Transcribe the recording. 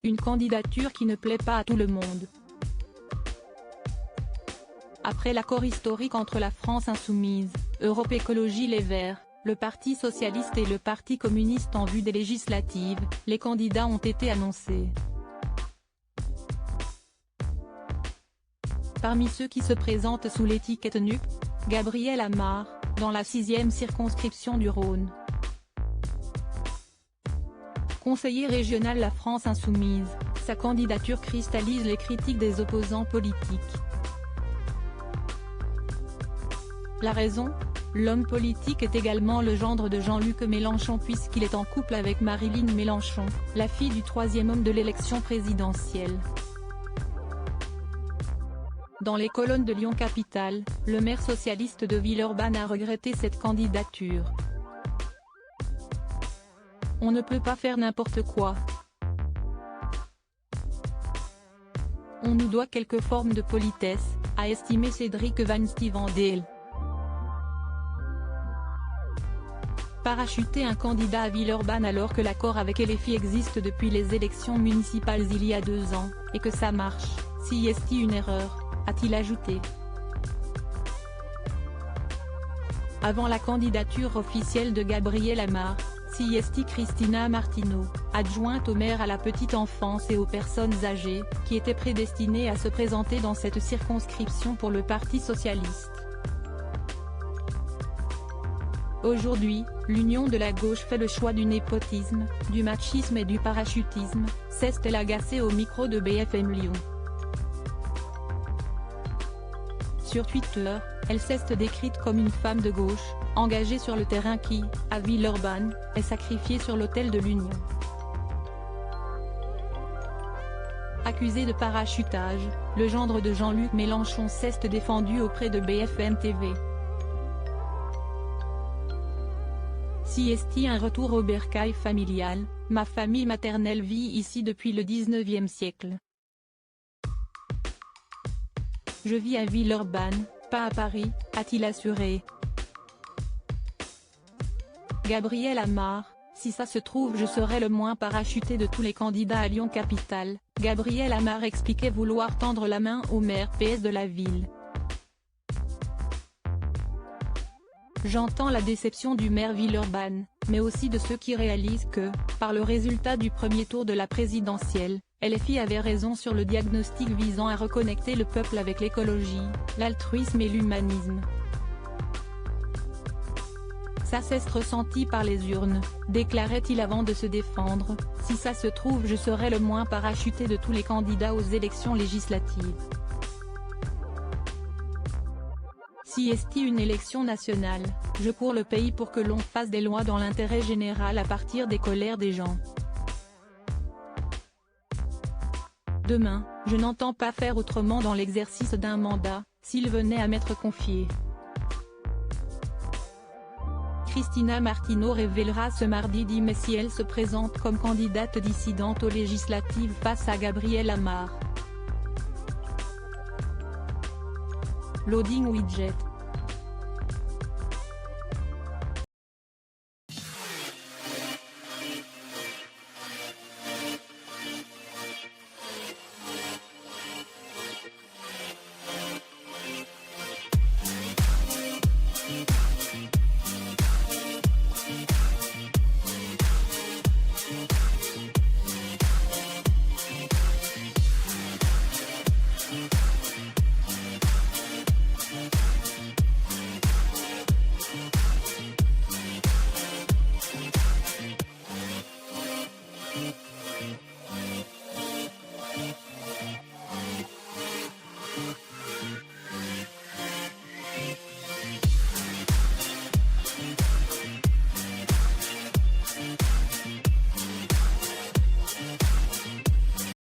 Une candidature qui ne plaît pas à tout le monde. Après l'accord historique entre la France insoumise, Europe Écologie Les Verts, le Parti socialiste et le Parti communiste en vue des législatives, les candidats ont été annoncés. Parmi ceux qui se présentent sous l'étiquette NUP, Gabriel Amar, dans la 6e circonscription du Rhône. Conseiller régional La France insoumise, sa candidature cristallise les critiques des opposants politiques. La raison ? L'homme politique est également le gendre de Jean-Luc Mélenchon puisqu'il est en couple avec Maryline Mélenchon, la fille du troisième homme de l'élection présidentielle. Dans les colonnes de Lyon-Capitale, le maire socialiste de Villeurbanne a regretté cette candidature. On ne peut pas faire n'importe quoi. On nous doit quelques formes de politesse, a estimé Cédric Van Stevendale. Parachuter un candidat à Villeurbanne alors que l'accord avec LFI existe depuis les élections municipales il y a 2 ans, et que ça marche, si est une erreur, a-t-il ajouté. Avant la candidature officielle de Gabriel Amar, si est Christina Martineau, adjointe au maire à la petite enfance et aux personnes âgées, qui était prédestinée à se présenter dans cette circonscription pour le Parti socialiste. Aujourd'hui, l'union de la gauche fait le choix du népotisme, du machisme et du parachutisme, s'est-elle agacée au micro de BFM Lyon. Sur Twitter, elle s'est décrite comme une femme de gauche, engagée sur le terrain qui, à Villeurbanne, est sacrifiée sur l'autel de l'Union. Accusé de parachutage, le gendre de Jean-Luc Mélenchon s'est défendu auprès de BFM TV. Si est un retour au bercail familial, ma famille maternelle vit ici depuis le 19e siècle. Je vis à Villeurbanne, pas à Paris, a-t-il assuré. Gabriel Amar, si ça se trouve je serai le moins parachuté de tous les candidats à Lyon-Capitale, Gabriel Amar expliquait vouloir tendre la main au maire PS de la ville. J'entends la déception du maire Villeurbanne, mais aussi de ceux qui réalisent que, par le résultat du premier tour de la présidentielle, LFI avait raison sur le diagnostic visant à reconnecter le peuple avec l'écologie, l'altruisme et l'humanisme. Ça s'est ressenti par les urnes, déclarait-il avant de se défendre, si ça se trouve je serai le moins parachuté de tous les candidats aux élections législatives. Si est une élection nationale, je cours le pays pour que l'on fasse des lois dans l'intérêt général à partir des colères des gens. Demain, je n'entends pas faire autrement dans l'exercice d'un mandat, s'il venait à m'être confié. Christina Martineau révélera ce mardi 10 mai si elle se présente comme candidate dissidente aux législatives face à Gabriel Amar. Loading widget.